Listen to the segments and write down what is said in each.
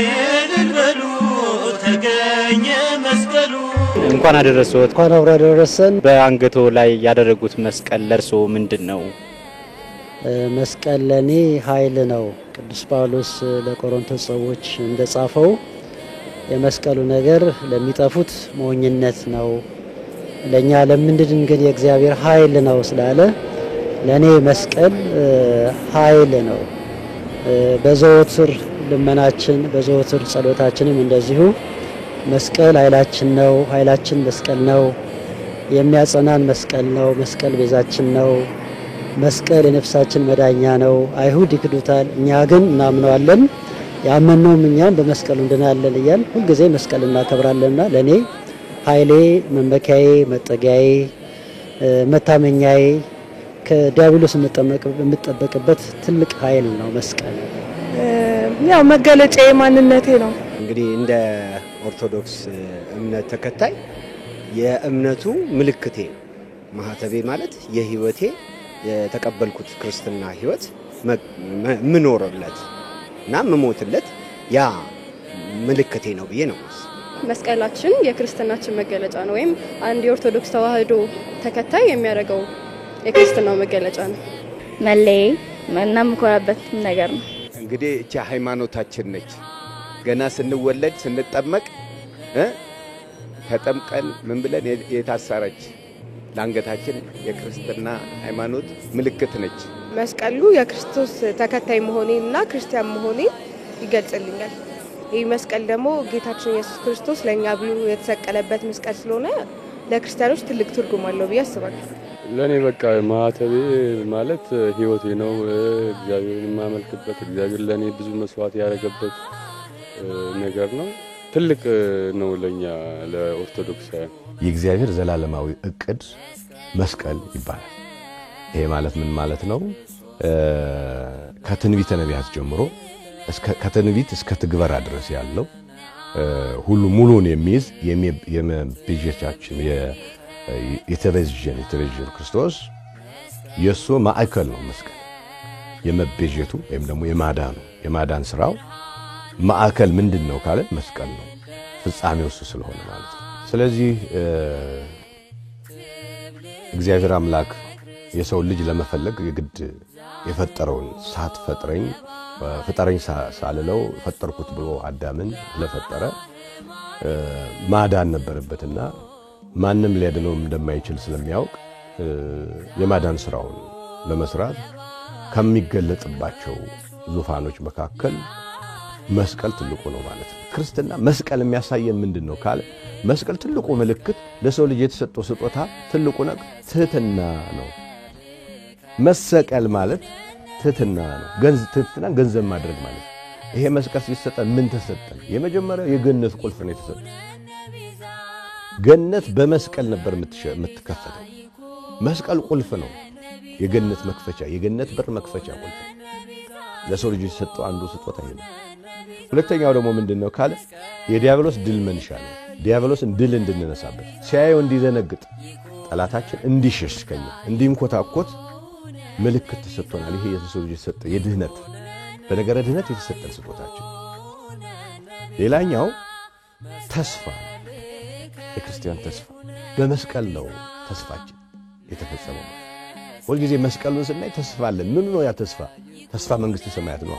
የልበሉ ተገኘ መስቀሉ እንኳን አደረሰዎት። እንኳን አብሮ አደረሰን። በአንገቶ ላይ ያደረጉት መስቀል ለርሶ ምንድነው? መስቀል ለኔ ኃይል ነው። ቅዱስ ጳውሎስ ለቆሮንቶስ ሰዎች እንደጻፈው የመስቀሉ ነገር ለሚጠፉት ሞኝነት ነው፣ ለኛ ለምንድን ግን የእግዚአብሔር ኃይል ነው ስላለ ለኔ መስቀል ኃይል ነው። በዘወትር ልመናችን በዘወትር ጸሎታችንም እንደዚሁ መስቀል ኃይላችን ነው፣ ኃይላችን መስቀል ነው፣ የሚያጸናን መስቀል ነው፣ መስቀል ቤዛችን ነው፣ መስቀል የነፍሳችን መዳኛ ነው። አይሁድ ይክዱታል፣ እኛ ግን እናምነዋለን። ያመነውም እኛም በመስቀሉ እንድናለን እያል ሁልጊዜ መስቀል እናከብራለንና ለኔ ኃይሌ፣ መመኪያዬ፣ መጠጊያዬ፣ መታመኛዬ ከዲያብሎስ የምጠበቅበት ትልቅ ኃይል ነው መስቀል። ያው መገለጫዬ ማንነቴ ነው። እንግዲህ እንደ ኦርቶዶክስ እምነት ተከታይ የእምነቱ ምልክቴ ማህተቤ ማለት የህይወቴ የተቀበልኩት ክርስትና ህይወት ምኖርለት እና ምሞትለት ያ ምልክቴ ነው ብዬ ነው። መስቀላችን የክርስትናችን መገለጫ ነው፣ ወይም አንድ የኦርቶዶክስ ተዋህዶ ተከታይ የሚያደርገው የክርስትናው መገለጫ ነው። መለይ ምናምንኮራበት ነገር ነው። እንግዲህ እቺ ሃይማኖታችን ነች። ገና ስንወለድ ስንጠመቅ ተጠምቀን ምን ብለን የታሰረች ለአንገታችን የክርስትና ሃይማኖት ምልክት ነች። መስቀሉ የክርስቶስ ተከታይ መሆኔና ክርስቲያን መሆኔ ይገልጽልኛል። ይህ መስቀል ደግሞ ጌታችን ኢየሱስ ክርስቶስ ለኛ ብሎ የተሰቀለበት መስቀል ስለሆነ ለክርስቲያኖች ትልቅ ትርጉም አለው ብዬ አስባለሁ። ለኔ በቃ ማህተቤ ማለት ህይወቴ ነው። እግዚአብሔርን የማመልክበት፣ እግዚአብሔር ለኔ ብዙ መስዋዕት ያደረገበት ነገር ነው። ትልቅ ነው ለኛ ለኦርቶዶክሳውያን። የእግዚአብሔር ዘላለማዊ እቅድ መስቀል ይባላል። ይሄ ማለት ምን ማለት ነው? ከትንቢተ ነቢያት ጀምሮ ከትንቢት እስከ ትግበራ ድረስ ያለው ሁሉ ሙሉን የሚይዝ የመቤዣችን የተቤዠን ክርስቶስ የሱ ማዕከል ነው መስቀል። የመቤዠቱ ወይም ደግሞ የማዳን ስራው ማዕከል ምንድነው ካለ መስቀል ነው። ፍጻሜው እሱ ስለሆነ ማለት ነው። ስለዚህ እግዚአብሔር አምላክ የሰው ልጅ ለመፈለግ የግድ የፈጠረውን ፍጠረኝ ሳልለው ፈጠርኩት ብሎ አዳምን ለፈጠረ ማዳን ነበረበትና ማንም ሊያድነው እንደማይችል ስለሚያውቅ የማዳን ስራውን ለመስራት ከሚገለጽባቸው ዙፋኖች መካከል መስቀል ትልቁ ነው ማለት ነው። ክርስትና መስቀል የሚያሳየን ምንድነው ካለ መስቀል ትልቁ ምልክት ለሰው ልጅ የተሰጠው ስጦታ ትልቁ ነገር ትህትና ነው። መሰቀል ማለት ትህትና ነው። ትህትና ገንዘብ ማድረግ ማለት ነው። ይሄ መስቀል ሲሰጠን ምን ተሰጠን? የመጀመሪያው የገነት ቁልፍ ነው የተሰጠን። ገነት በመስቀል ነበር የምትከፈተው። መስቀል ቁልፍ ነው፣ የገነት መክፈቻ፣ የገነት በር መክፈቻ ቁልፍ ነው። ለሰው ልጅ የተሰጠው አንዱ ስጦታ ይሄ ነው። ሁለተኛው ደግሞ ምንድነው ካለ የዲያብሎስ ድል መንሻ ነው። ዲያብሎስን ድል እንድንነሳበት ሲያየው እንዲዘነግጥ ጠላታችን እንዲሸሽ ከኛ እንዲንኮታኮት ምልክት ተሰጥቶናል። ይሄ የሰው ልጅ የተሰጠ የድህነት በነገረ ድህነት የተሰጠን ስጦታችን። ሌላኛው ተስፋ፣ የክርስቲያን ተስፋ በመስቀል ነው ተስፋችን የተፈጸመው። ሁልጊዜ መስቀሉን ስናይ ተስፋ አለን። ምን ነው ያ ተስፋ? ተስፋ መንግስተ ሰማያት ነው።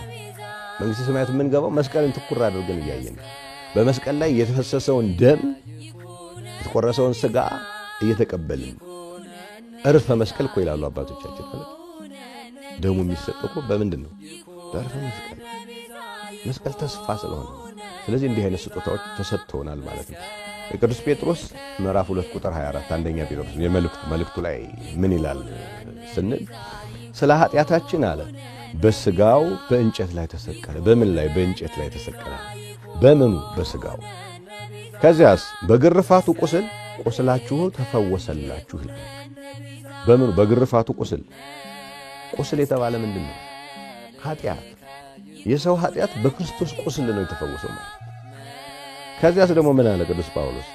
መንግስተ ሰማያት የምንገባው መስቀልን ትኩር አድርገን እያየን ነው። በመስቀል ላይ የተፈሰሰውን ደም የተቆረሰውን ስጋ እየተቀበልን እርፈ መስቀል እኮ ይላሉ አባቶቻችን። ደሙ የሚሰጠው በምንድን ነው? በእርፈ መስቀል። መስቀል ተስፋ ስለሆነ ስለዚህ እንዲህ አይነት ስጦታዎች ተሰጥተውናል ማለት ነው። ቅዱስ ጴጥሮስ ምዕራፍ 2 ቁጥር 24 አንደኛ ጴጥሮስ መልእክቱ ላይ ምን ይላል ስንል ስለ ኃጢአታችን አለ በስጋው በእንጨት ላይ ተሰቀለ። በምን ላይ? በእንጨት ላይ ተሰቀለ። በምኑ? በስጋው። ከዚያስ በግርፋቱ ቁስላችሁ ተፈወሰላችሁ ይላል። በምኑ? በግርፋቱ ቁስል የተባለ ምንድነው? ኃጢአት። የሰው ኃጢአት በክርስቶስ ቁስል ነው የተፈወሰው ማለት። ከዚያስ ደግሞ ምን አለ ቅዱስ ጳውሎስ?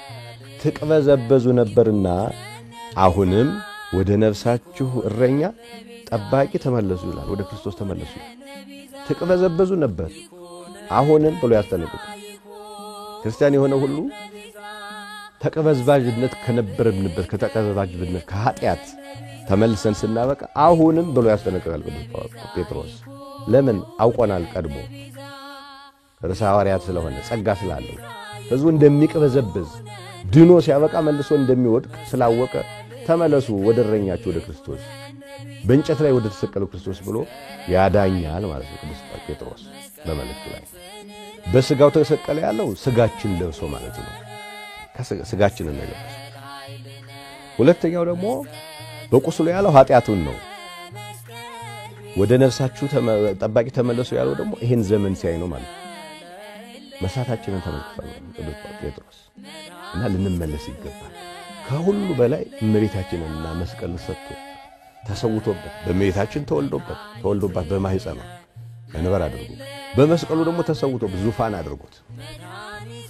ትቅበዘበዙ ነበርና አሁንም ወደ ነፍሳችሁ እረኛ ጠባቂ ተመለሱ ይላል። ወደ ክርስቶስ ተመለሱ። ትቅበዘበዙ ነበር፣ አሁንም ብሎ ያስጠነቅቃል። ክርስቲያን የሆነ ሁሉ ተቀበዝባዥነት ከነበረንበት ከተቀበዝባዥነት ከኃጢአት ተመልሰን ስናበቃ አሁንም ብሎ ያስጠነቅቃል ቅዱስ ጴጥሮስ። ለምን አውቆናል ቀድሞ ርዕሰ ሐዋርያት ስለሆነ ጸጋ ስላለው ሕዝቡ እንደሚቀበዘብዝ ድኖ ሲያበቃ መልሶ እንደሚወድቅ ስላወቀ ተመለሱ ወደ እረኛችሁ ወደ ክርስቶስ በእንጨት ላይ ወደ ተሰቀለው ክርስቶስ ብሎ ያዳኛል ማለት ነው። ቅዱስ ጴጥሮስ በመልእክቱ ላይ በስጋው ተሰቀለ ያለው ስጋችን ለብሶ ማለት ነው። ስጋችንን ነው ለብሶ። ሁለተኛው ደግሞ በቁስሉ ያለው ኃጢአቱን ነው። ወደ ነፍሳችሁ ጠባቂ ተመለሱ ያለው ደግሞ ይሄን ዘመን ሲያይ ነው ማለት ነው። መሳታችንን ተመልክቷል ቅዱስ ጴጥሮስ እና ልንመለስ ይገባል። ከሁሉ በላይ እመቤታችንንና መስቀል ሰጥቶ ተሰውቶበት በእመቤታችን ተወልዶባት በማህፀኗ እንበር አድርጎ በመስቀሉ ደግሞ ተሰውቶበት ዙፋን አድርጎት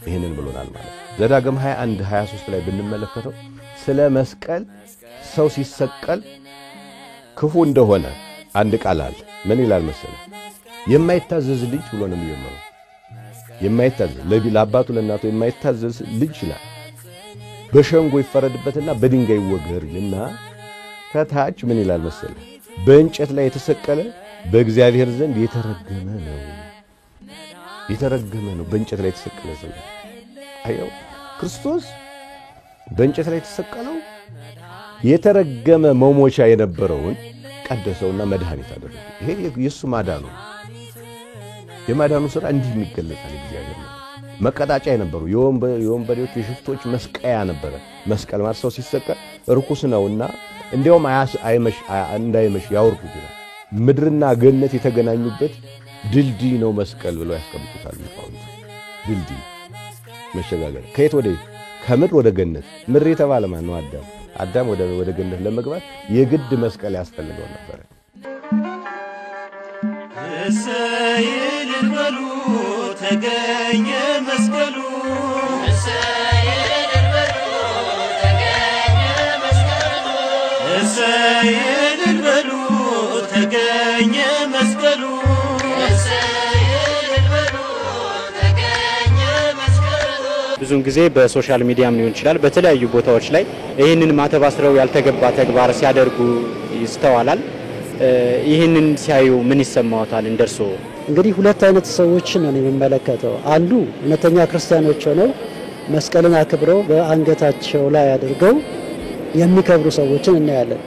ይሄንን ብሎናል ማለት ነው። ዘዳግም 21 23 ላይ ብንመለከተው ስለ መስቀል ሰው ሲሰቀል ክፉ እንደሆነ አንድ ቃል አለ። ምን ይላል መሰለህ? የማይታዘዝ ልጅ ብሎ ነው የሚጀምረው። የማይታዘዝ ለአባቱ ለእናቱ የማይታዘዝ ልጅ ይላል በሸንጎ ይፈረድበትና በድንጋይ ይወገርልና ከታች ምን ይላል መሰለህ? በእንጨት ላይ የተሰቀለ በእግዚአብሔር ዘንድ የተረገመ ነው። የተረገመ ነው በእንጨት ላይ የተሰቀለ ሰው። አየው ክርስቶስ በእንጨት ላይ የተሰቀለው የተረገመ መሞቻ የነበረውን ቀደሰውና መድኃኒት አደረገ። ይሄ የኢየሱስ ማዳኑ የማዳኑ ሥራ እንዲህ የሚገለጻል። እግዚአብሔር ነው መቀጣጫ የነበሩ የወንበዴዎች የሽፍቶች መስቀያ ነበረ። መስቀል ማለት ሰው ሲሰቀል ርኩስ ነውና እንዲያውም እንዳይመሽ ያወርዱት ይላል። ምድርና ገነት የተገናኙበት ድልድይ ነው መስቀል ብለው ያስቀምጡታል ሊቃውንት። ድልድይ መሸጋገር ከየት ወደ ከምድር ወደ ገነት። ምድር የተባለ ማን ነው? አዳም ወደ ገነት ለመግባት የግድ መስቀል ያስፈልገው ነበር። እሰይ እልል በሉ ተገኘ መስቀሉ። እሰይ እልል በሉ ተገኘ መስቀሉ። እሰይ እልል በሉ ተገኘ መስቀሉ። እሰይ እልል በሉ ተገኘ መስቀሉ። ብዙውን ጊዜ በሶሻል ሚዲያም ሊሆን ይችላል በተለያዩ ቦታዎች ላይ ይህንን ማተብ አስረው ያልተገባ ተግባር ሲያደርጉ ይስተዋላል። ይህንን ሲያዩ ምን ይሰማዎታል እንደርሶ? እንግዲህ ሁለት አይነት ሰዎችን ነው የሚመለከተው። አንዱ እውነተኛ ክርስቲያኖች ሆነው መስቀልን አክብረው በአንገታቸው ላይ አድርገው የሚከብሩ ሰዎችን እናያለን።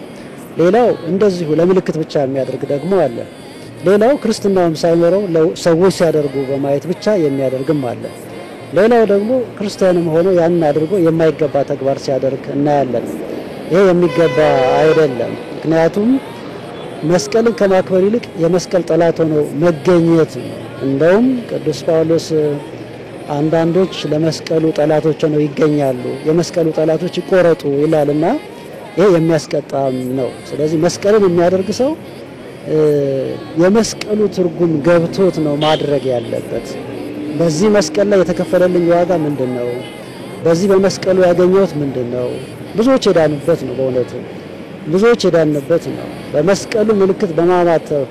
ሌላው እንደዚሁ ለምልክት ብቻ የሚያደርግ ደግሞ አለ። ሌላው ክርስትናውም ሳይኖረው ሰዎች ሲያደርጉ በማየት ብቻ የሚያደርግም አለ። ሌላው ደግሞ ክርስቲያንም ሆኖ ያንን አድርጎ የማይገባ ተግባር ሲያደርግ እናያለን። ይሄ የሚገባ አይደለም። ምክንያቱም መስቀልን ከማክበር ይልቅ የመስቀል ጠላት ሆኖ መገኘት ነው። እንደውም ቅዱስ ጳውሎስ አንዳንዶች ለመስቀሉ ጠላቶች ሆነው ይገኛሉ፣ የመስቀሉ ጠላቶች ይቆረጡ ይላልና ይሄ የሚያስቀጣም ነው። ስለዚህ መስቀልን የሚያደርግ ሰው የመስቀሉ ትርጉም ገብቶት ነው ማድረግ ያለበት። በዚህ መስቀል ላይ የተከፈለልኝ ዋጋ ምንድነው? በዚህ በመስቀሉ ያገኘሁት ምንድነው? ብዙዎች የዳኑበት ነው። በእውነቱ ብዙዎች የዳኑበት ነው። በመስቀሉ ምልክት በማማተብ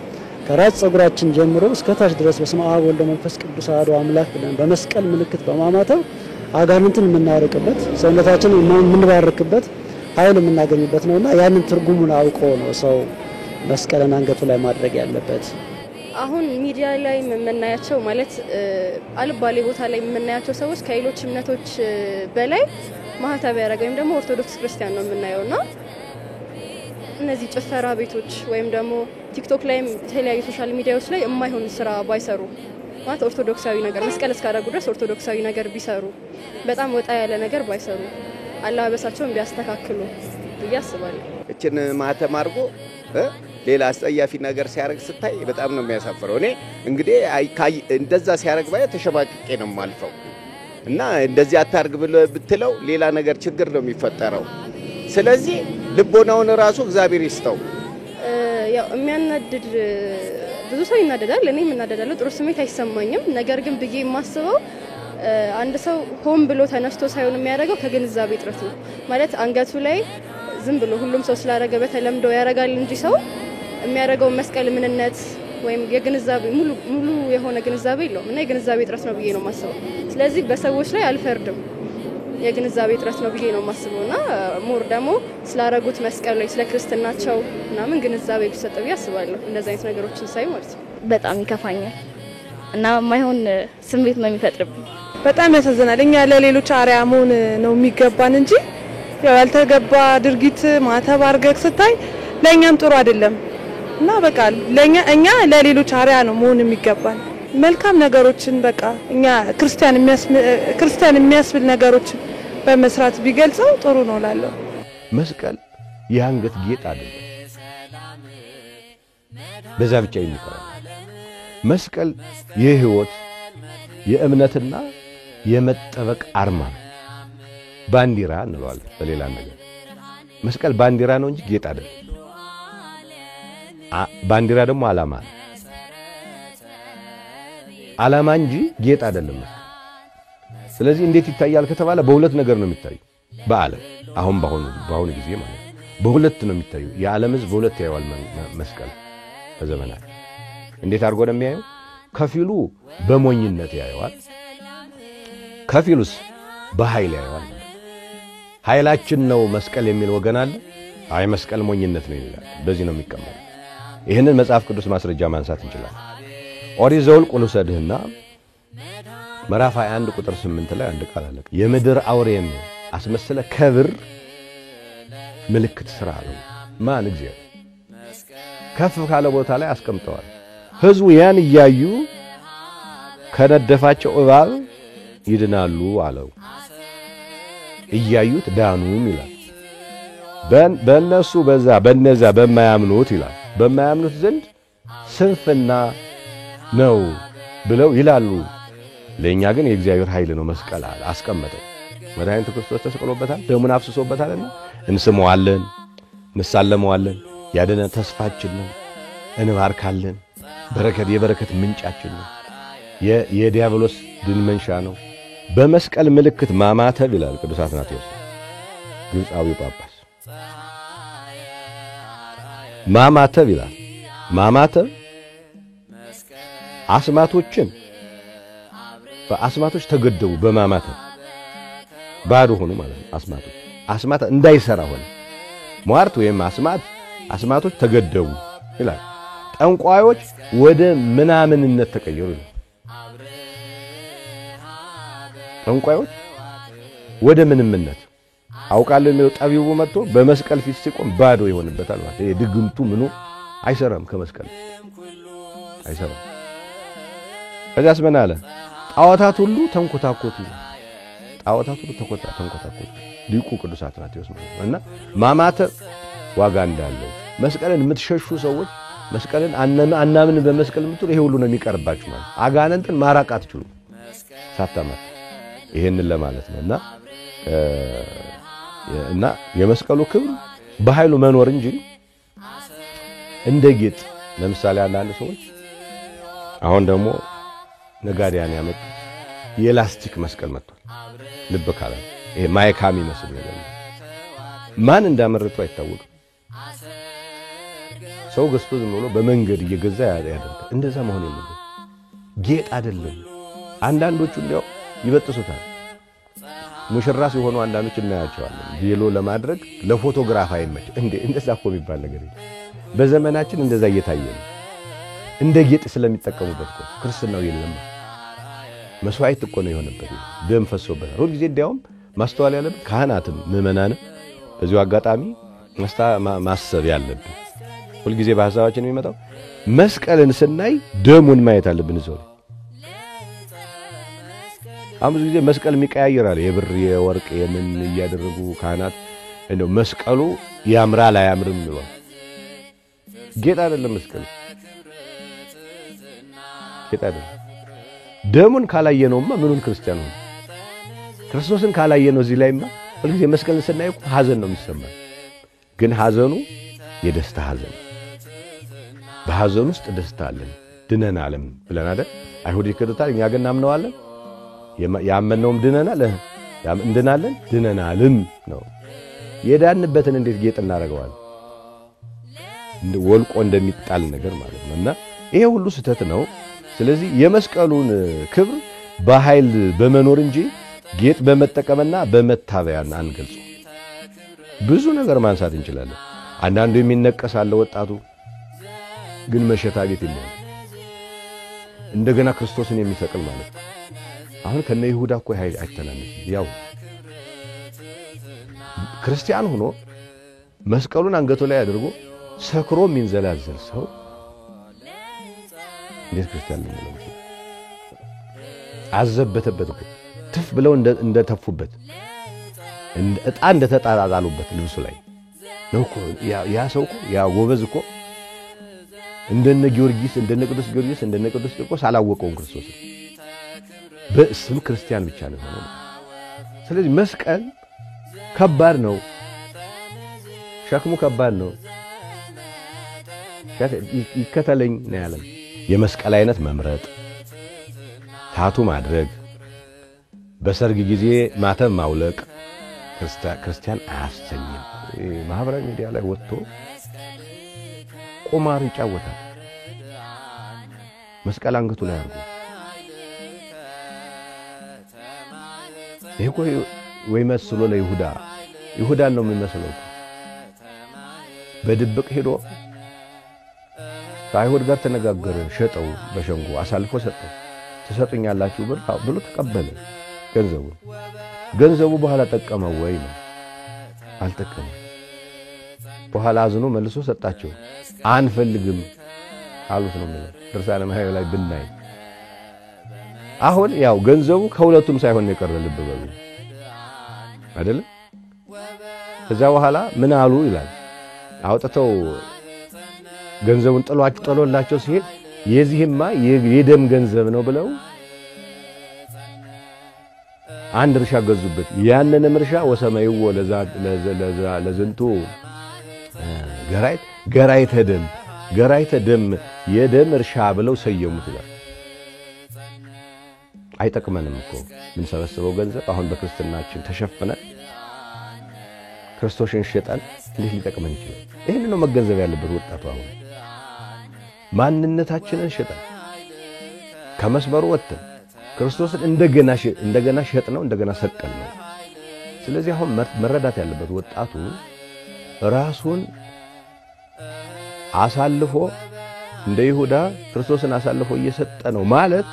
ከራስ ጸጉራችን ጀምሮ እስከ ታች ድረስ በስመ አብ ወወልድ ወመንፈስ ቅዱስ አሐዱ አምላክ ብለን በመስቀል ምልክት በማማተብ አጋንንትን የምናርቅበት ሰውነታችንን የምንባርክበት ኃይል የምናገኝበት ነውና ያንን ትርጉሙን አውቆ ነው ሰው መስቀልን አንገቱ ላይ ማድረግ ያለበት። አሁን ሚዲያ ላይ የምናያቸው ማለት አልባሌ ቦታ ላይ የምናያቸው ሰዎች ከሌሎች እምነቶች በላይ ማህተብ ያደረገ ወይም ደግሞ ኦርቶዶክስ ክርስቲያን ነው የምናየውና እነዚህ ጭፈራ ቤቶች ወይም ደግሞ ቲክቶክ ላይ የተለያዩ ሶሻል ሚዲያዎች ላይ የማይሆን ስራ ባይሰሩ ማለት ኦርቶዶክሳዊ ነገር መስቀል እስካደረጉ ድረስ ኦርቶዶክሳዊ ነገር ቢሰሩ በጣም ወጣ ያለ ነገር ባይሰሩ አለባበሳቸውን ቢያስተካክሉ ብዬ አስባለሁ። እችን ማህተም አድርጎ ሌላ አስጠያፊ ነገር ሲያረግ ስታይ በጣም ነው የሚያሳፍረው። እኔ እንግዲህ እንደዛ ሲያረግ ባይ ተሸማቅቄ ነው የማልፈው እና እንደዚህ አታርግ ብትለው ሌላ ነገር ችግር ነው የሚፈጠረው። ስለዚህ ልቦናውን ራሱ እግዚአብሔር ይስጠው። ያው የሚያናድድ ብዙ ሰው ይናደዳል፣ እኔም እናደዳለሁ፣ ጥሩ ስሜት አይሰማኝም። ነገር ግን ብዬ የማስበው አንድ ሰው ሆን ብሎ ተነስቶ ሳይሆን የሚያደርገው ከግንዛቤ እጥረት ነው ማለት አንገቱ ላይ ዝም ብሎ ሁሉም ሰው ስላደረገ በተለምዶ ያደርጋል እንጂ ሰው የሚያደርገው መስቀል ምንነት ወይም የግንዛቤ ሙሉ የሆነ ግንዛቤ የለውም እና የግንዛቤ እጥረት ነው ብዬ ነው የማስበው። ስለዚህ በሰዎች ላይ አልፈርድም፣ የግንዛቤ እጥረት ነው ብዬ ነው የማስበውና ሞር ደግሞ ስላረጉት መስቀል ላይ ስለ ክርስትናቸው ምናምን ግንዛቤ ቢሰጥ ብዬ አስባለሁ። እንደዚህ አይነት ነገሮችን ሳይ ማለት ነው በጣም ይከፋኛል እና የማይሆን ስሜት ነው የሚፈጥርብኝ። በጣም ያሳዝናል። እኛ ለሌሎች አርአያ መሆን ነው የሚገባን እንጂ ያው ያልተገባ ድርጊት ማተብ አድርገህ ስታይ ለኛም ጥሩ አይደለም እና በቃ እኛ ለሌሎች አርአያ ነው መሆን የሚገባን። መልካም ነገሮችን በቃ እኛ ክርስቲያን የሚያስብል ነገሮችን በመስራት ቢገልጸው ጥሩ ነው እላለሁ። መስቀል የአንገት ጌጥ አይደለም፣ በዛ ብቻ የሚቀር መስቀል የህይወት የእምነትና የመጠበቅ አርማ ነው። ባንዲራ እንለዋለን በሌላ ነገር። መስቀል ባንዲራ ነው እንጂ ጌጥ አይደለም። ባንዲራ ደግሞ ዓላማ ነው። ዓላማ እንጂ ጌጥ አይደለም። ስለዚህ እንዴት ይታያል ከተባለ በሁለት ነገር ነው የሚታየው። በዓለም አሁን በአሁኑ ጊዜ ማለት በሁለት ነው የሚታየው። የዓለም ሕዝብ በሁለት ያየዋል መስቀል በዘመናት። እንዴት አድርጎ ነው የሚያየው? ከፊሉ በሞኝነት ያየዋል፣ ከፊሉስ በኃይል ያየዋል። ኃይላችን ነው መስቀል የሚል ወገን አለ። አይ መስቀል ሞኝነት ነው ይላል። በዚህ ነው የሚቀመጠው። ይህንን መጽሐፍ ቅዱስ ማስረጃ ማንሳት እንችላለን። ኦሪት ዘኍልቍ ልውሰድህና ምዕራፍ 21 ቁጥር 8 ላይ አንድ ቃል አለ። የምድር አውሬን አስመስለ ከብር ምልክት ስራ ነው። ማን? እግዚአብሔር ከፍ ካለ ቦታ ላይ አስቀምጠዋል። ሕዝቡ ያን እያዩ ከነደፋቸው እባብ ይድናሉ አለው። እያዩት ዳኑም ይላል። በእነሱ በነዛ በማያምኑት ይላል በማያምኑት ዘንድ ስንፍና ነው ብለው ይላሉ። ለኛ ግን የእግዚአብሔር ኃይል ነው መስቀል አስቀመጠው። መድኃኒቱ ክርስቶስ ተሰቅሎበታል፣ ደሙን አፍስሶበታልና እንስመዋለን፣ እንሳለመዋለን። ያደነ ተስፋችን ነው፣ እንባርካለን። የበረከት ምንጫችን ነው። የዲያብሎስ ድል መንሻ ነው። በመስቀል ምልክት ማማተብ ይላል ቅዱስ አትናቴዎስ ግብፃዊው ጳጳስ። ማማተብ ይላል። ማማተብ አስማቶች ተገደቡ። በማማተብ ባዶ ሆኑ ማለት ነው። አስማት እንዳይሰራ ሆነ። ሟርት ወይም አስማቶች ተገደቡ ይላል። ጠንቋዮች ወደ ምናምንነት ተቀየሩ። ጠንቋዮች ወደ ምንምነት አውቃለሁ የሚለው ጠቢቡ መጥቶ በመስቀል ፊት ሲቆም ባዶ ይሆንበታል ማለት ነው። ድግምቱ ምኑ አይሰራም፣ ከመስቀል አይሰራም። ከዛስ ምን አለ? ጣዖታት ሁሉ ተንኮታኮቱ። ተንኮታኮቱ ሊቁ ቅዱስ አትናቴዎስ ማለት ነው። እና ማማተብ ዋጋ እንዳለው መስቀልን የምትሸሹ ሰዎች መስቀልን አናምን በመስቀል የምትሉ ይሄ ሁሉ ነው የሚቀርባችሁ ማለት አጋንንትን ማራቅ አትችሉም ሳታማት። ይሄንን ለማለት ነውና እና የመስቀሉ ክብር በኃይሉ መኖር እንጂ እንደ ጌጥ። ለምሳሌ አንዳንድ ሰዎች አሁን ደግሞ ነጋዴያን ያመጡ የላስቲክ መስቀል መጥቷል። ልብ ካለ ይሄ ማይካሚ መስል ነገር ማን እንዳመረቱ አይታወቅም። ሰው ገዝቶ ዝም ብሎ በመንገድ እየገዛ ያደርጋል። እንደዛ መሆን የለበትም። ጌጥ አይደለም። አንዳንዶቹ እንዲያው ይበጥሱታል። ሙሽራ ሲሆኑ አንዳንዶች እናያቸዋለን። ቬሎ ለማድረግ ለፎቶግራፍ አይመች እንዴ! እንደዛ እኮ የሚባል ነገር የለም። በዘመናችን እንደዛ እየታየ ነው። እንደ ጌጥ ስለሚጠቀሙበት እኮ ክርስትናው የለም። መስዋዕት እኮ ነው የሆነበት። ደም ፈሶበት ሁሉ ጊዜ እንዲያውም ማስተዋል ያለበት ካህናትም ምእመናንም በዚሁ አጋጣሚ ማሰብ ያለብን ሁሉ ጊዜ በሐሳባችን የሚመጣው መስቀልን ስናይ ደሙን ማየት አለብን። እዛው ብዙ ጊዜ መስቀል የሚቀያየራል። የብር የወርቅ የምን እያደረጉ ካህናት እንደው መስቀሉ ያምራል አያምርም ይሏል። ጌጥ አይደለም መስቀል፣ ጌጥ አይደለም። ደሙን ካላየነውማ ምኑን ክርስቲያን ነው? ክርስቶስን ካላየነው እዚህ ላይማ ሁልጊዜ መስቀልን ስናይ ሐዘን ነው የሚሰማን። ግን ሐዘኑ የደስታ ሐዘን፣ በሐዘን ውስጥ ደስታ አለን። ድነናልም ብለን አይደል? አይሁድ ይክዱታል፣ እኛ ግን እናምነዋለን። ያመነውም ድነናል፣ እንድናለን፣ ድነናልም ነው። የዳንበትን እንዴት ጌጥ እናደርገዋለን? ወልቆ እንደሚጣል ነገር ማለት ነውና ይሄ ሁሉ ስህተት ነው። ስለዚህ የመስቀሉን ክብር በኃይል በመኖር እንጂ ጌጥ በመጠቀምና በመታበያን አንገልጹ። ብዙ ነገር ማንሳት እንችላለን። አንዳንዱ የሚነቀሳለ ወጣቱ ግን መሸታ ቤት የለም። እንደገና ክርስቶስን የሚሰቅል ማለት ነው። አሁን ከነ ይሁዳ እኮ አይተናነስ። ያው ክርስቲያን ሆኖ መስቀሉን አንገቱ ላይ አድርጎ ሰክሮ የሚንዘላዘል ሰው እንዴት ክርስቲያን ነው? አዘበተበት እኮ ትፍ ብለው እንደተፉበት እጣ እንደተጣጣሉበት ልብሱ ላይ ነው እኮ ያ ሰው እኮ ያ ጎበዝ እኮ እንደነ ጊዮርጊስ እንደነ ቅዱስ ጊዮርጊስ እንደነ ቅዱስ ቂርቆስ አላወቀውም ክርስቶስ በስሙ ክርስቲያን ብቻ ነው ሆኖ። ስለዚህ መስቀል ከባድ ነው፣ ሸክሙ ከባድ ነው። ይከተለኝ ነው ያለው። የመስቀል አይነት መምረጥ፣ ታቱ ማድረግ፣ በሰርግ ጊዜ ማተም ማውለቅ ክርስቲያን አያሰኝም። ማህበራዊ ሚዲያ ላይ ወጥቶ ቁማር ይጫወታል። መስቀል አንገቱ ላይ አድርጎ ይሄ ወይ መስሎ ይሁዳን ነው የሚመስለው። በድብቅ ሄዶ ከአይሁድ ጋር ተነጋገረ፣ ሸጠው፣ በሸንጎ አሳልፎ ሰጠው። ትሰጡኛላችሁ ብሎ ተቀበለ ገንዘቡ በኋላ ጠቀመው ወይ ነው? አልጠቀመም። በኋላ አዝኖ መልሶ ሰጣቸው። አንፈልግም አሉት ነው ማለት ድርሳነ ማህበራዊ ላይ ብናይ አሁን ያው ገንዘቡ ከሁለቱም ሳይሆን የቀረ ልብ በሉ አይደል? ከዛ በኋላ ምን አሉ ይላል አውጥተው ገንዘቡን ጥሎላቸው ሲሄድ የዚህማ የደም ገንዘብ ነው ብለው አንድ እርሻ ገዙበት። ያንንም እርሻ ወሰማይው ለዝንቱ ገራይተ ደም የደም እርሻ ብለው ሰየሙት ይላል። አይጠቅመንም እኮ ምን ሰበስበው ገንዘብ አሁን በክርስትናችን ተሸፍነን ክርስቶስን ሸጠን እንዴት ሊጠቅመን ይችላል? ይሄን ነው መገንዘብ ያለበት ወጣቱ። አሁን ማንነታችንን ሸጠን ከመስመሩ ወጥተን ክርስቶስን እንደገና ሸጥነው እንደገና ሰቀልነው። ስለዚህ አሁን መረዳት ያለበት ወጣቱ ራሱን አሳልፎ እንደ ይሁዳ ክርስቶስን አሳልፎ እየሰጠ ነው ማለት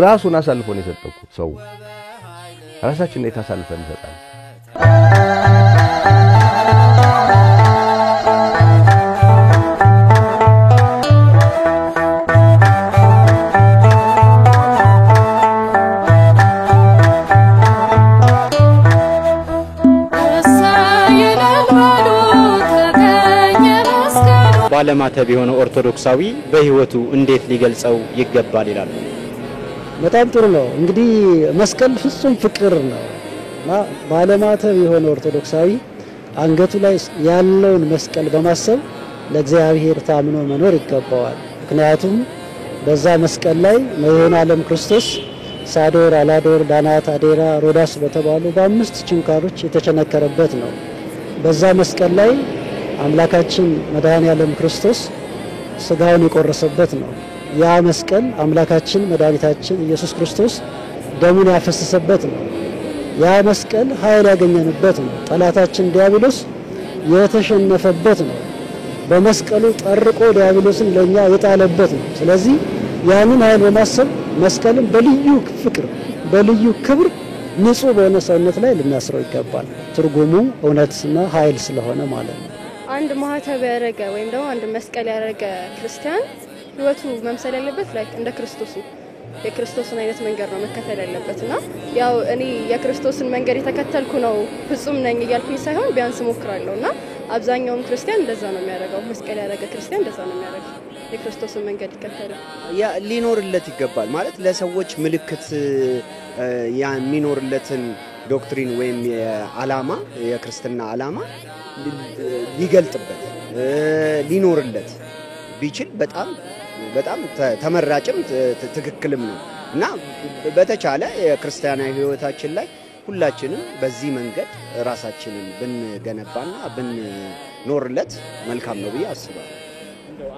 ራሱን አሳልፎ ነው የሰጠው ሰው። ራሳችንን የታሳልፈን እንሰጣለን። ባለማተብ የሆነው ኦርቶዶክሳዊ በህይወቱ እንዴት ሊገልጸው ይገባል ይላል? በጣም ጥሩ ነው። እንግዲህ መስቀል ፍጹም ፍቅር ነው እና ባለማተብ የሆነ ኦርቶዶክሳዊ አንገቱ ላይ ያለውን መስቀል በማሰብ ለእግዚአብሔር ታምኖ መኖር ይገባዋል። ምክንያቱም በዛ መስቀል ላይ መድኃኔ ዓለም ክርስቶስ ሳዶር፣ አላዶር፣ ዳናት፣ አዴራ፣ ሮዳስ በተባሉ በአምስት ችንካሮች የተቸነከረበት ነው። በዛ መስቀል ላይ አምላካችን መድኃኔ ዓለም ክርስቶስ ስጋውን የቆረሰበት ነው። ያ መስቀል አምላካችን መድኃኒታችን ኢየሱስ ክርስቶስ ደሙን ያፈሰሰበት ነው። ያ መስቀል ኃይል ያገኘንበት ነው። ጠላታችን ዲያብሎስ የተሸነፈበት ነው። በመስቀሉ ጠርቆ ዲያብሎስን ለኛ የጣለበት ነው። ስለዚህ ያንን ኃይል በማሰብ መስቀልን በልዩ ፍቅር በልዩ ክብር ንጹህ በሆነ ሰውነት ላይ ልናስረው ይገባል። ትርጉሙ እውነትና ኃይል ስለሆነ ማለት ነው። አንድ ማህተብ ያረገ ወይም ደግሞ አንድ መስቀል ያረገ ክርስቲያን ህይወቱ መምሰል ያለበት ላይ እንደ ክርስቶስ የክርስቶስን አይነት መንገድ ነው መከተል ያለበትና ያው እኔ የክርስቶስን መንገድ የተከተልኩ ነው ፍጹም ነኝ እያልኩኝ ሳይሆን ቢያንስ ሞክራለሁና አብዛኛውም ክርስቲያን እንደዛ ነው የሚያደርገው። መስቀል ያረገ ክርስቲያን እንደዛ ነው የሚያደርገው። የክርስቶስን መንገድ ይከተላል። ያ ሊኖርለት ይገባል ማለት ለሰዎች ምልክት ያ የሚኖርለትን ዶክትሪን ወይም የዓላማ የክርስትና ዓላማ ሊገልጥበት ሊኖርለት ቢችል በጣም ተመራጭም ትክክልም ነው እና በተቻለ የክርስቲያናዊ ህይወታችን ላይ ሁላችንም በዚህ መንገድ ራሳችንን ብንገነባና ብንኖርለት መልካም ነው ብዬ አስባለሁ።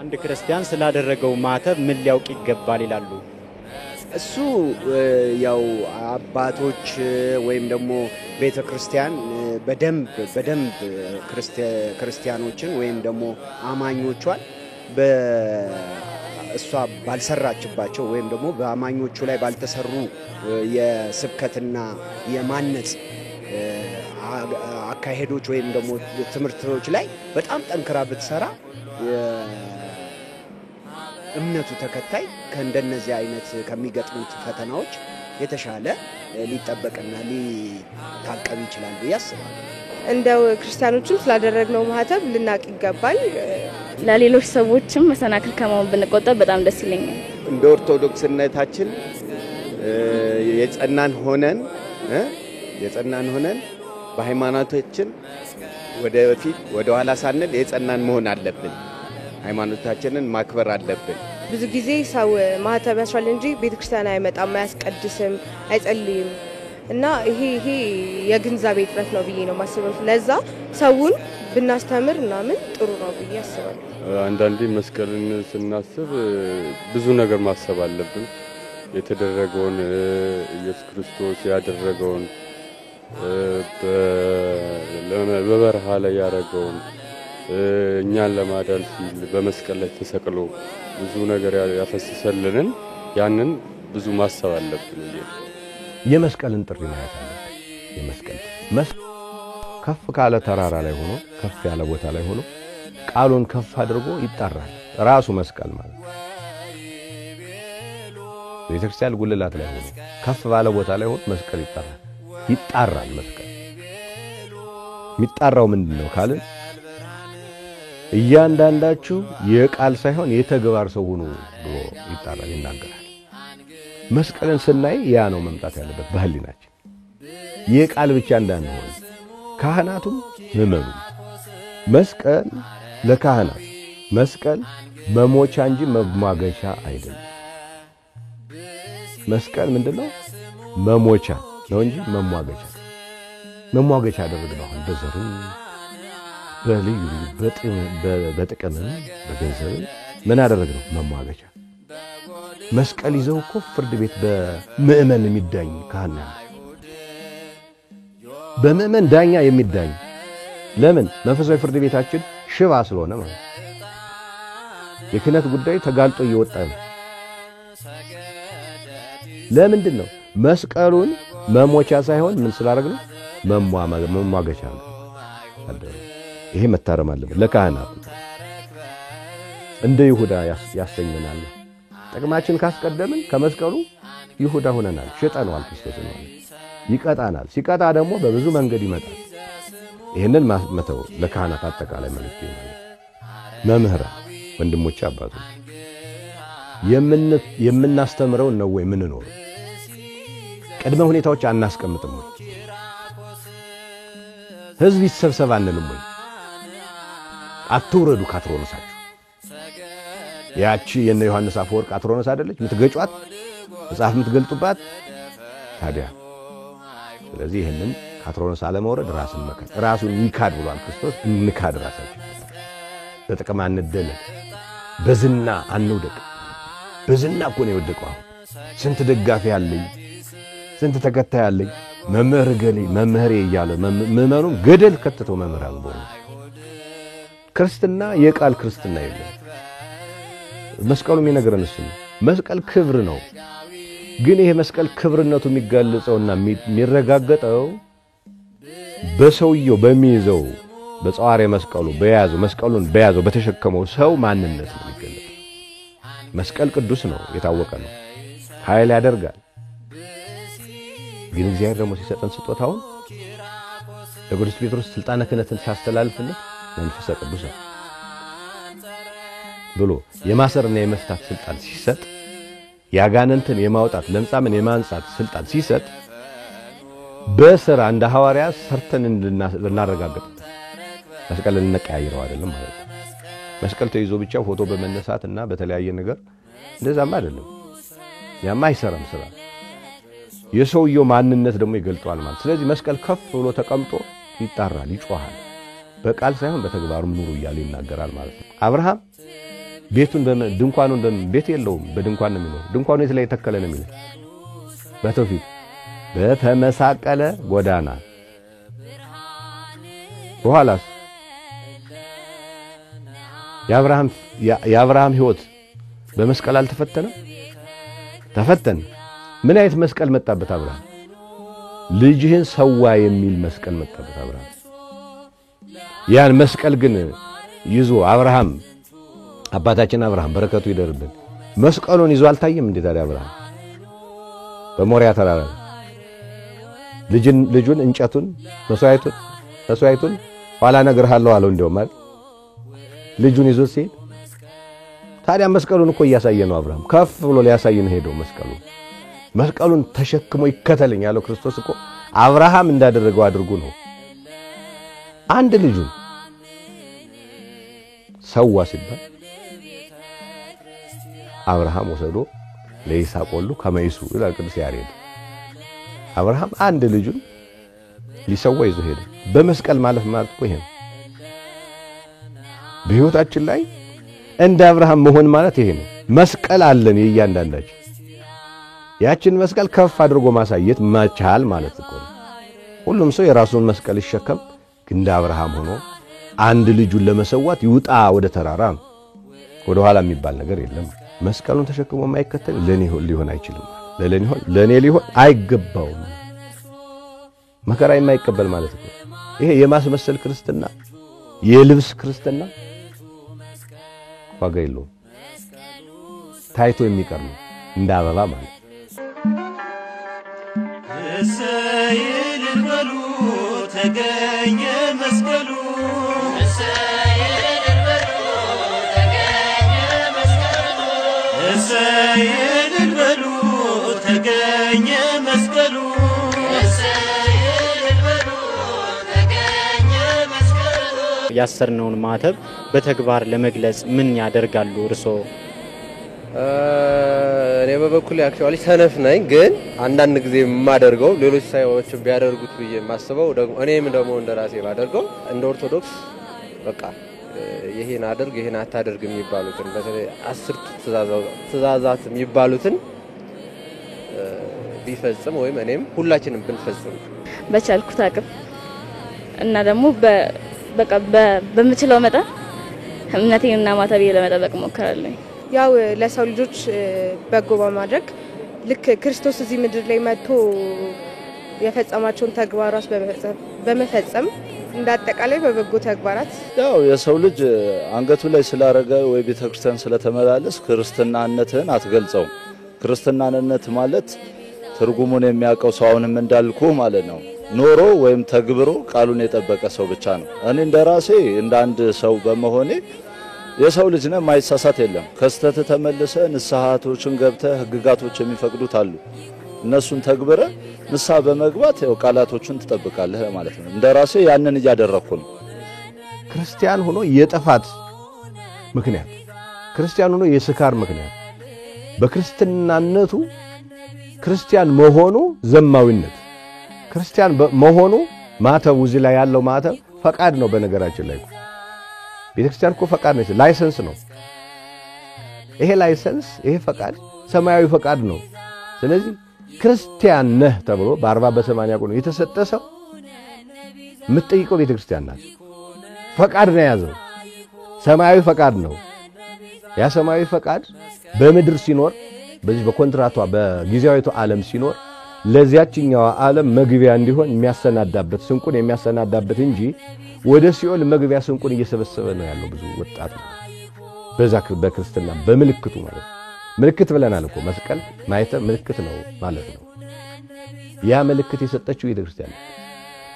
አንድ ክርስቲያን ስላደረገው ማተብ ምን ሊያውቅ ይገባል ይላሉ? እሱ ያው አባቶች ወይም ደግሞ ቤተክርስቲያን በደንብ ክርስቲያኖችን ወይም ደግሞ አማኞቿን እሷ ባልሰራችባቸው ወይም ደግሞ በአማኞቹ ላይ ባልተሰሩ የስብከትና የማነጽ አካሄዶች ወይም ደግሞ ትምህርቶች ላይ በጣም ጠንክራ ብትሰራ እምነቱ ተከታይ ከእንደነዚህ አይነት ከሚገጥሙት ፈተናዎች የተሻለ ሊጠበቅና ሊታቀብ ይችላል ብዬ አስባለሁ። እንደው ክርስቲያኖችም ስላደረግነው ማህተብ ልናቅ ይገባል። ለሌሎች ሰዎችም መሰናክል ከመሆን ብንቆጠብ በጣም ደስ ይለኛል። እንደ ኦርቶዶክስነታችን የጸናን ሆነን በሃይማኖታችን ወደፊት ወደ ኋላ ሳንል የጸናን መሆን አለብን። ሃይማኖታችንን ማክበር አለብን። ብዙ ጊዜ ሰው ማህተብ ያስራል እንጂ ቤተክርስቲያን አይመጣም፣ አያስቀድስም፣ አይጸልይም እና ይሄ የግንዛቤ እጥረት ነው ብዬ ነው ማስበው። ለዛ ሰውን ብናስተምር ምናምን ጥሩ ነው ብዬ አስባለሁ። አንዳንዴ መስቀልን ስናስብ ብዙ ነገር ማሰብ አለብን። የተደረገውን ኢየሱስ ክርስቶስ ያደረገውን በበረሃ ላይ ያደረገውን እኛን ለማዳን ሲል በመስቀል ላይ ተሰቅሎ ብዙ ነገር ያፈሰሰልንን ያንን ብዙ ማሰብ አለብን። የመስቀልን ጥሪ ማየት አለብን። የመስቀል ከፍ ካለ ተራራ ላይ ሆኖ ከፍ ያለ ቦታ ላይ ሆኖ ቃሉን ከፍ አድርጎ ይጣራል። ራሱ መስቀል ማለት ቤተክርስቲያን ጉልላት ላይ ሆኖ ከፍ ባለ ቦታ ላይ ሆኖ መስቀል ይጣራል። መስቀል የሚጣራው ምንድነው ካልን እያንዳንዳችሁ የቃል ሳይሆን የተግባር ሰው ሁኑ ብሎ ይጣራል፣ ይናገራል። መስቀልን ስናይ ያ ነው መምጣት ያለበት በህሊናችን። የቃል ብቻ እንዳንሆን ካህናቱም ምእመኑ መስቀል ለካህናት መስቀል መሞቻ እንጂ መሟገቻ አይደለም። መስቀል ምንድነው? መሞቻ ነው እንጂ መሟገቻ አደረግነው። አሁን በዘሩ በልዩ በጥቅም በገንዘብ ምን አደረግነው? መሟገቻ። መስቀል ይዘው እኮ ፍርድ ቤት በምእመን የሚዳኝ ካህን በምእመን ዳኛ የሚዳኝ ለምን? መንፈሳዊ ፍርድ ቤታችን ሽባ ስለሆነ ማለት የክህነት ጉዳይ ተጋልጦ እየወጣ ነው። ለምንድን ነው? መስቀሉን መሞቻ ሳይሆን ምን ስላደረግነው? መሟገቻ ነው። ይሄ መታረም አለበት። ለካህናት እንደ ይሁዳ ያሰኘናል። ጥቅማችን ካስቀደምን ከመስቀሉ ይሁዳ ሆነናል፣ ሸጠናል። ክርስቶስ ነው ይቀጣናል። ሲቀጣ ደግሞ በብዙ መንገድ ይመጣል። ይሄንን መተው ለካህናት አጠቃላይ መልእክት ነው። መምህራን፣ ወንድሞች፣ አባቶች የምናስተምረው ነው ወይ ምን ነው? ቅድመ ሁኔታዎች አናስቀምጥም ወይ? ህዝብ ይሰብሰብ አንልም ወይ? አትውረዱ ካትሮኖሳችሁ። ያቺ የነ ዮሐንስ አፈወርቅ አትሮኖስ አይደለች የምትገጯት መጽሐፍ የምትገልጡባት ታዲያ። ስለዚህ ይሄንን ካትሮኖስ አለመውረድ ራሱን ይካድ ብሏል ክርስቶስ። እንካድ ራሳችን። በጥቅም አንደለል፣ በዝና አንውደቅ። በዝና እኮ ነው የወደቀው። ስንት ደጋፊ ያለኝ ስንት ተከታይ ያለኝ መምህር ገሌ መምህሬ እያለ ምእመኑን ገደል ከተተው መምህራን ቦ ክርስትና የቃል ክርስትና የለም። መስቀሉ የሚነግረን እሱ ነው። መስቀል ክብር ነው። ግን ይሄ መስቀል ክብርነቱ የሚጋለጸውና የሚረጋገጠው በሰውየው በሚይዘው በጸዋሪ መስቀሉ መስቀሉን በያዘው በተሸከመው ሰው ማንነት ነው የሚገለጸው። መስቀል ቅዱስ ነው፣ የታወቀ ነው፣ ኃይል ያደርጋል። ግን እግዚአብሔር ደግሞ ሲሰጠን ስጦታውን ለቅዱስ ጴጥሮስ ስልጣነ ክህነትን ሲያስተላልፍለት መንፈስ ቅዱስ ብሎ የማሰርና የመፍታት ስልጣን ሲሰጥ፣ ያጋንንትን የማውጣት ለምጻምን የማንጻት ስልጣን ሲሰጥ፣ በሥራ እንደ ሐዋርያ ሰርተን እንድናረጋግጥ መስቀልን እንቀያይረው አይደለም ማለት ነው። መስቀል ተይዞ ብቻ ፎቶ በመነሳትና በተለያየ ነገር እንደዛማ አይደለም። ያማ አይሰራም ስራ። የሰውየው ማንነት ደግሞ ይገልጣል ማለት። ስለዚህ መስቀል ከፍ ብሎ ተቀምጦ ይጣራል፣ ይጮሃል። በቃል ሳይሆን በተግባሩም ኑሩ እያለ ይናገራል ማለት ነው። አብርሃም ቤቱን ድንኳኑን ቤት የለውም በድንኳን ነው የሚኖር ድንኳኑ የት ላይ ተከለ ነው የሚለው በተውፊት በተመሳቀለ ጎዳና በኋላስ የአብርሃም ሕይወት በመስቀል አልተፈተነ ተፈተነ ምን አይነት መስቀል መጣበት አብርሃም ልጅህን ሰዋ የሚል መስቀል መጣበት አብርሃም ያን መስቀል ግን ይዞ አብርሃም አባታችን አብርሃም በረከቱ ይደርብን መስቀሉን ይዞ አልታየም እንዴ ታዲያ አብርሃም በሞሪያ ተራራ ልጁን እንጨቱን መስዋዕቱን ኋላ ነግርሃለሁ አለው እንደው ማለት ልጁን ይዞ ሲል ታዲያ መስቀሉን እኮ እያሳየ ነው አብርሃም ከፍ ብሎ ሊያሳየን ሄዶ መስቀሉን ተሸክሞ ይከተለኝ ያለው ክርስቶስ እኮ አብርሃም እንዳደረገው አድርጉ ነው አንድ ልጁን ሰዋ ሲባል አብርሃም ወሰዶ ለይስሐቅ ወሉ ከመይሱ ይላል ቅዱስ ያሬድ አብርሃም አንድ ልጁን ሊሰዋ ይዞ ሄደ በመስቀል ማለት እኮ ይሄ ነው በህይወታችን ላይ እንደ አብርሃም መሆን ማለት ይሄ ነው መስቀል አለን የእያንዳንዳችን ያችን መስቀል ከፍ አድርጎ ማሳየት መቻል ማለት እኮ ነው ሁሉም ሰው የራሱን መስቀል ይሸከም እንደ አብርሃም ሆኖ አንድ ልጁን ለመሰዋት ይውጣ ወደ ተራራ ወደ ኋላ የሚባል ነገር የለም መስቀሉን ተሸክሞ ማይከተል ለኔ ሊሆን አይችልም ለኔ ሊሆን አይገባውም መከራ የማይቀበል ማለት ነው ይሄ የማስመሰል ክርስትና የልብስ ክርስትና ዋጋ የለውም ታይቶ የሚቀር ነው እንደ አበባ ማለት እሰይል በሉ ተገኘ መስቀሉ እሰይል በሉ ተገኘ መስቀሉ እሰይል በሉ ተገኘ መስቀሉ እሰይል በሉ ተገኘ መስቀሉ ያሰርነውን ማተብ በተግባር ለመግለጽ ምን ያደርጋሉ እርሶ እኔ በበኩሌ አክቹአሊ ሰነፍ ነኝ ግን አንዳንድ ጊዜ የማደርገው ሌሎች ሰዎች ቢያደርጉት ብዬ ማስበው ደግሞ እኔም ደግሞ እንደራሴ ባደርገው እንደ ኦርቶዶክስ በቃ ይሄን አድርግ ይሄን አታደርግ የሚባሉትን በተለይ 10 ትእዛዛት የሚባሉትን ቢፈጽም ወይም እኔም ሁላችንም ብንፈጽም በቻልኩት አቅም እና ደግሞ በቃ በምችለው መጠን እምነቴንና ማተቤን ለመጠበቅ ሞክራለሁ ያው ለሰው ልጆች በጎ በማድረግ ልክ ክርስቶስ እዚህ ምድር ላይ መጥቶ የፈጸማቸውን ተግባራት በመፈጸም እንዳጠቃላይ በበጎ ተግባራት ያው የሰው ልጅ አንገቱ ላይ ስላረገ ወይ ቤተክርስቲያን ስለተመላለስ ክርስትናነትን አትገልጸው ክርስትናነት ማለት ትርጉሙን የሚያውቀው ሰውንም እንዳልኩ ማለት ነው ኖሮ ወይም ተግብሮ ቃሉን የጠበቀ ሰው ብቻ ነው እኔ እንደራሴ እንደ አንድ ሰው በመሆኔ የሰው ልጅ ነው ማይሳሳት የለም ከስተት ተመለሰ ንስሐቶችን ገብተ ህግጋቶች የሚፈቅዱት አሉ እነሱን ተግብረ ንስሐ በመግባት ያው ቃላቶችን ተጠብቃለህ ማለት ነው እንደራሴ ያንን ያደረኩ ነው ክርስቲያን ሆኖ የጥፋት ምክንያት ክርስቲያን ሆኖ የስካር ምክንያት በክርስትናነቱ ክርስቲያን መሆኑ ዘማዊነት ክርስቲያን መሆኑ ማተቡ እዚህ ላይ ያለው ማተብ ፈቃድ ነው በነገራችን ላይ ቤተክርስቲያን እኮ ፈቃድ ነው ላይሰንስ ነው ይሄ ላይሰንስ ይሄ ፈቃድ ሰማያዊ ፈቃድ ነው ስለዚህ ክርስቲያን ነህ ተብሎ በ40 በ80 ቆን የተሰጠ ሰው የምትጠይቀው ቤተክርስቲያን ናት ፈቃድ ነው ያዘው ሰማያዊ ፈቃድ ነው ያ ሰማያዊ ፈቃድ በምድር ሲኖር በዚህ በኮንትራቷ በጊዜያዊቱ ዓለም ሲኖር ለዚያችኛው ዓለም መግቢያ እንዲሆን የሚያሰናዳበት ስንቁን የሚያሰናዳበት እንጂ ወደ ሲኦል መግቢያ ስንቁን እየሰበሰበ ነው ያለው ብዙ ወጣት በዛ በክርስትና በመልክቱ ማለት ምልክት ብለናል እኮ መስቀል ማየተ ምልክት ነው ማለት ነው ያ ምልክት የሰጠችው ቤተክርስቲያን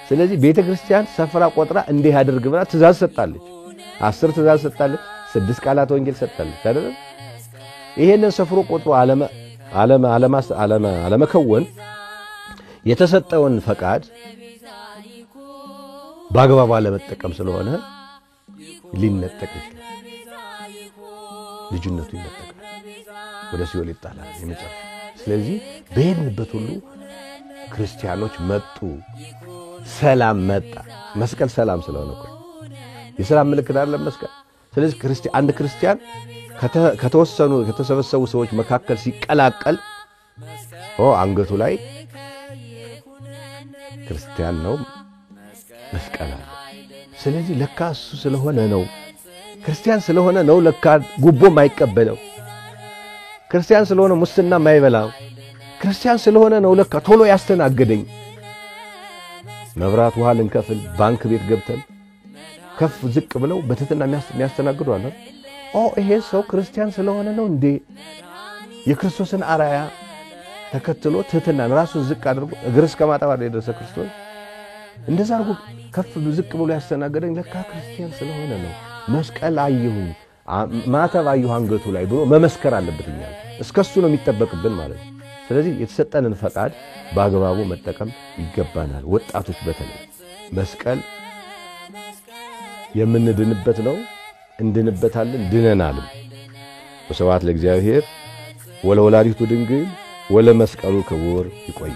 ስለዚህ ቤተክርስቲያን ሰፍራ ቆጥራ እንዲህ አድርግ ብላ ትእዛዝ ሰጣለች 10 ትእዛዝ ሰጣለች 6 ቃላት ወንጌል ሰጣለች አይደል ይሄንን ሰፍሮ ቆጥሮ አለመከወን የተሰጠውን ፈቃድ ባግባባ ለመጠቀም ስለሆነ ሊነጠቅ ይችላል ልጅነቱ ይነጠቃል ወደ ሲኦል ይጣላል የመጨረሻ ስለዚህ በሄድንበት ሁሉ ክርስቲያኖች መጡ ሰላም መጣ መስቀል ሰላም ስለሆነ የሰላም ምልክት አይደለም መስቀል ስለዚህ አንድ ክርስቲያን ከተሰበሰቡ ሰዎች መካከል ሲቀላቀል አንገቱ ላይ ክርስቲያን ነው መስቀል አለ። ስለዚህ ለካ እሱ ስለሆነ ነው ክርስቲያን ስለሆነ ነው ለካ ጉቦ ማይቀበለው፣ ክርስቲያን ስለሆነ ሙስና ማይበላው፣ ክርስቲያን ስለሆነ ነው ለካ ቶሎ ያስተናገደኝ። መብራት ውሃ ልንከፍል ባንክ ቤት ገብተን ከፍ ዝቅ ብለው በትህትና የሚያስተናግዱ አለ። ይሄ ሰው ክርስቲያን ስለሆነ ነው እንዴ የክርስቶስን አራያ ተከትሎ ትህትናን ራሱን ዝቅ አድርጎ እግር እስከ ማጠብ የደረሰ ክርስቶስ እንደዛ አድርጎ ከፍ ዝቅ ብሎ ያስተናገደኝ ለካ ክርስቲያን ስለሆነ ነው። መስቀል አየሁኝ ማተብ አየሁ አንገቱ ላይ ብሎ መመስከር አለበትኛል። እስከሱ ነው የሚጠበቅብን ማለት ነው። ስለዚህ የተሰጠንን ፈቃድ በአግባቡ መጠቀም ይገባናል። ወጣቶች በተለይ መስቀል የምንድንበት ነው፣ እንድንበታለን፣ ድነናልም። ወስብሐት ለእግዚአብሔር ወለወላዲቱ ድንግል ወለመስቀሉ ክቡር። ይቆይ።